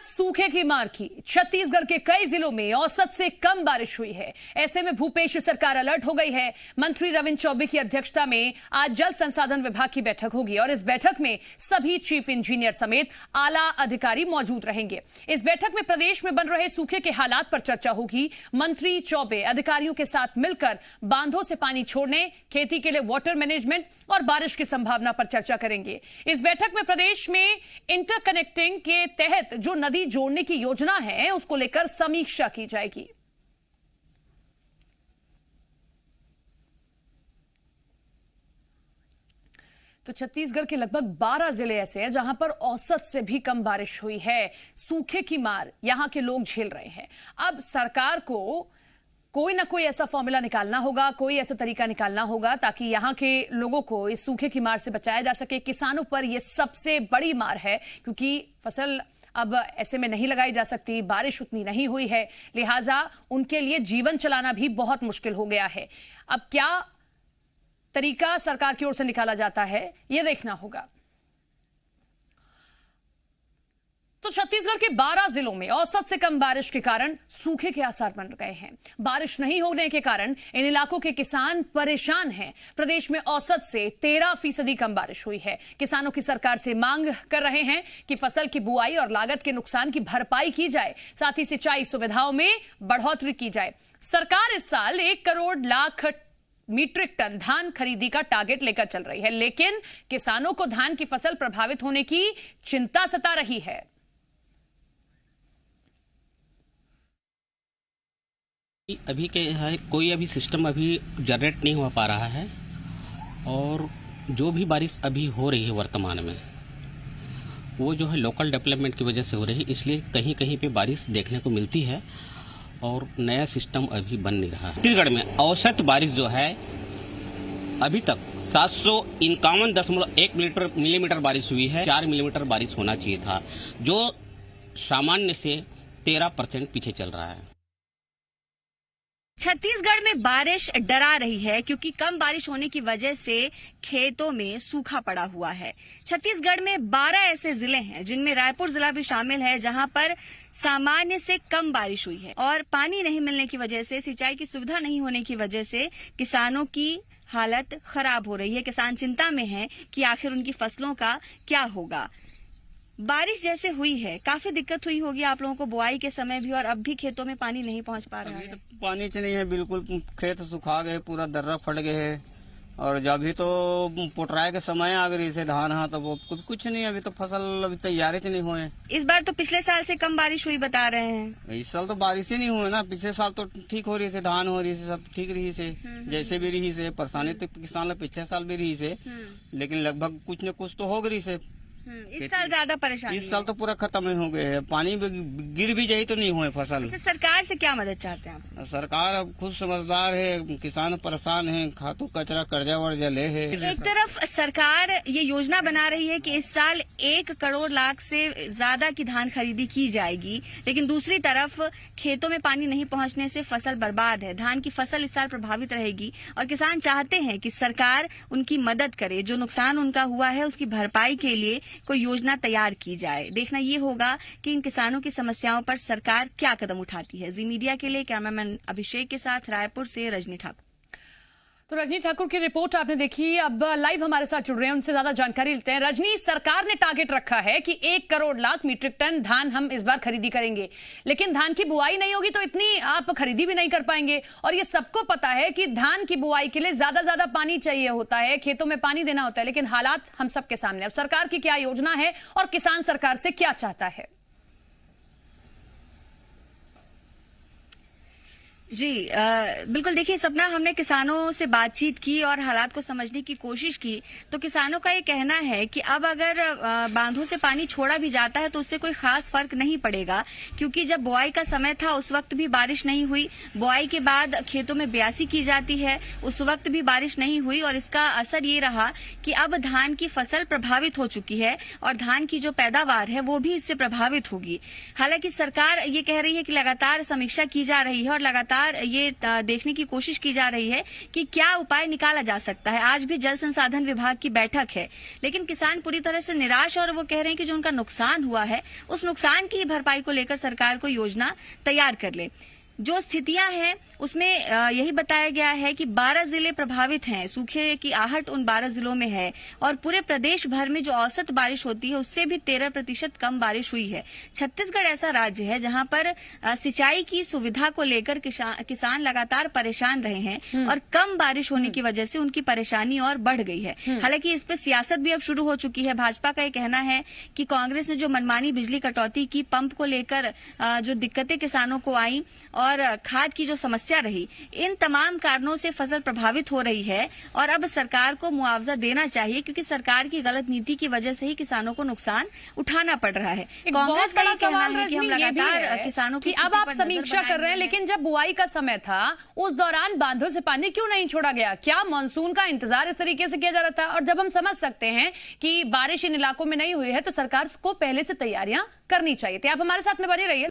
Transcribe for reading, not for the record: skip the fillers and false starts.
सूखे की मार की। छत्तीसगढ़ के कई जिलों में औसत से कम बारिश हुई है। ऐसे में भूपेश सरकार अलर्ट हो गई है। मंत्री रविंद्र चौबे की अध्यक्षता में आज जल संसाधन विभाग की बैठक होगी और इस बैठक में सभी चीफ इंजीनियर समेत आला अधिकारी मौजूद रहेंगे। इस बैठक में प्रदेश में बन रहे सूखे के हालात पर चर्चा होगी। मंत्री चौबे अधिकारियों के साथ मिलकर बांधों से पानी छोड़ने, खेती के लिए वाटर मैनेजमेंट और बारिश की संभावना पर चर्चा करेंगे। इस बैठक में प्रदेश में इंटरकनेक्टिंग के तहत जो नदी जोड़ने की योजना है उसको लेकर समीक्षा की जाएगी। तो छत्तीसगढ़ के लगभग 12 जिले ऐसे हैं जहां पर औसत से भी कम बारिश हुई है। सूखे की मार यहां के लोग झेल रहे हैं। अब सरकार को कोई ना कोई ऐसा फॉर्मूला निकालना होगा, कोई ऐसा तरीका निकालना होगा ताकि यहां के लोगों को इस सूखे की मार से बचाया जा सके। किसानों पर यह सबसे बड़ी मार है क्योंकि फसल अब ऐसे में नहीं लगाई जा सकती, बारिश उतनी नहीं हुई है, लिहाजा उनके लिए जीवन चलाना भी बहुत मुश्किल हो गया है। अब क्या तरीका सरकार की ओर से निकाला जाता है, यह देखना होगा। तो छत्तीसगढ़ के 12 जिलों में औसत से कम बारिश के कारण सूखे के आसार बन गए हैं। बारिश नहीं होने के कारण इन इलाकों के किसान परेशान हैं। प्रदेश में औसत से 13% कम बारिश हुई है। किसानों की सरकार से मांग कर रहे हैं कि फसल की बुआई और लागत के नुकसान की भरपाई की जाए, साथ ही सिंचाई सुविधाओं में बढ़ोतरी की जाए। सरकार इस साल 1 करोड़ लाख मीट्रिक टन धान खरीदी का टारगेट लेकर चल रही है, लेकिन किसानों को धान की फसल प्रभावित होने की चिंता सता रही है। अभी के है कोई अभी सिस्टम अभी जनरेट नहीं हो पा रहा है और जो भी बारिश अभी हो रही है वर्तमान में वो जो है लोकल डेवलपमेंट की वजह से हो रही है, इसलिए कहीं कहीं पे बारिश देखने को मिलती है और नया सिस्टम अभी बन नहीं रहा है। छत्तीसगढ़ में औसत बारिश जो है अभी तक 751.1 मिलीमीटर बारिश हुई है। 4 मिलीमीटर बारिश होना चाहिए था, जो सामान्य से 13% पीछे चल रहा है। छत्तीसगढ़ में बारिश डरा रही है क्योंकि कम बारिश होने की वजह से खेतों में सूखा पड़ा हुआ है। छत्तीसगढ़ में 12 ऐसे जिले हैं जिनमें रायपुर जिला भी शामिल है जहां पर सामान्य से कम बारिश हुई है और पानी नहीं मिलने की वजह से, सिंचाई की सुविधा नहीं होने की वजह से किसानों की हालत खराब हो रही है। किसान चिंता में हैं कि आखिर उनकी फसलों का क्या होगा। बारिश जैसे हुई है, काफी दिक्कत हुई होगी आप लोगों को बुआई के समय भी, और अब भी खेतों में पानी नहीं पहुंच पा रहा है। तो पानी नहीं है, बिल्कुल खेत सुखा गए, पूरा दर्रा फट गए है और जब भी तो पोटराए के समय आ गई से धान तो वो कुछ नहीं, अभी तो फसल अभी तैयारी नहीं हुए। इस बार तो पिछले साल से कम बारिश हुई बता रहे हैं। इस साल तो बारिश ही नहीं हुई ना, पिछले साल तो ठीक हो रही से, धान हो रही से, सब ठीक रही से, जैसे भी रही से। परेशानी तो किसान पिछले साल भी रही से, लेकिन लगभग कुछ न कुछ तो हो गई से। इस साल ज्यादा परेशानी, इस साल तो पूरा खत्म ही हो गए है। पानी गिर भी जाए तो नहीं हुए फसल। सरकार से क्या मदद चाहते हैं आप? सरकार अब खुद समझदार है, किसान परेशान है, खातू कचरा कर्जा वर्जा ले है। एक तरफ सरकार ये योजना बना रही है कि इस साल 1 करोड़ लाख से ज्यादा की धान खरीदी की जाएगी, लेकिन दूसरी तरफ खेतों में पानी नहीं पहुंचने से फसल बर्बाद है। धान की फसल इस साल प्रभावित रहेगी और किसान चाहते हैं कि सरकार उनकी मदद करे, जो नुकसान उनका हुआ है उसकी भरपाई के लिए कोई योजना तैयार की जाए। देखना ये होगा कि इन किसानों की समस्याओं पर सरकार क्या कदम उठाती है। जी मीडिया के लिए कैमरामैन अभिषेक के साथ रायपुर से रजनी ठाकुर। तो रजनी ठाकुर की रिपोर्ट आपने देखी। अब लाइव हमारे साथ जुड़ रहे हैं, उनसे ज्यादा जानकारी लेते हैं। रजनी, सरकार ने टारगेट रखा है कि 1 करोड़ लाख मीट्रिक टन धान हम इस बार खरीदी करेंगे, लेकिन धान की बुआई नहीं होगी तो इतनी आप खरीदी भी नहीं कर पाएंगे। और ये सबको पता है कि धान की बुआई के लिए ज्यादा पानी चाहिए होता है, खेतों में पानी देना होता है, लेकिन हालात हम सबके सामने। अब सरकार की क्या योजना है और किसान सरकार से क्या चाहता है? जी बिल्कुल, देखिए सपना, हमने किसानों से बातचीत की और हालात को समझने की कोशिश की, तो किसानों का ये कहना है कि अब अगर बांधों से पानी छोड़ा भी जाता है तो उससे कोई खास फर्क नहीं पड़ेगा, क्योंकि जब बुआई का समय था उस वक्त भी बारिश नहीं हुई। बुआई के बाद खेतों में ब्यासी की जाती है, उस वक्त भी बारिश नहीं हुई और इसका असर ये रहा कि अब धान की फसल प्रभावित हो चुकी है और धान की जो पैदावार है वो भी इससे प्रभावित होगी। हालांकि सरकार ये कह रही है कि लगातार समीक्षा की जा रही है और लगातार लगातार ये देखने की कोशिश की जा रही है कि क्या उपाय निकाला जा सकता है। आज भी जल संसाधन विभाग की बैठक है, लेकिन किसान पूरी तरह से निराश, और वो कह रहे हैं कि जो उनका नुकसान हुआ है उस नुकसान की भरपाई को लेकर सरकार को योजना तैयार कर ले। जो स्थितियां हैं उसमें यही बताया गया है कि 12 जिले प्रभावित हैं, सूखे की आहट उन 12 जिलों में है, और पूरे प्रदेश भर में जो औसत बारिश होती है उससे भी 13% कम बारिश हुई है। छत्तीसगढ़ ऐसा राज्य है जहां पर सिंचाई की सुविधा को लेकर किसान लगातार परेशान रहे हैं, और कम बारिश होने की वजह से उनकी परेशानी और बढ़ गई है। हालांकि इस पर सियासत भी अब शुरू हो चुकी है। भाजपा का ये कहना है कि कांग्रेस ने जो मनमानी बिजली कटौती की, पंप को लेकर जो दिक्कतें किसानों को आई, और खाद की जो समस्या रही, इन तमाम कारणों से फसल प्रभावित हो रही है, और अब सरकार को मुआवजा देना चाहिए, क्योंकि सरकार की गलत नीति की वजह से ही किसानों को नुकसान उठाना पड़ रहा है। कांग्रेस का कहना है कि हम लगातार किसानों की अब आप समीक्षा कर रहे हैं, लेकिन जब बुआई का समय था उस दौरान बांधों से पानी क्यों नहीं छोड़ा गया? क्या मानसून का इंतजार इस तरीके से किया जा रहा था? और जब हम समझ सकते हैं कि बारिश इन इलाकों में नहीं हुई है तो सरकार को पहले से तैयारियां करनी चाहिए थी। आप हमारे साथ में बने रहिए।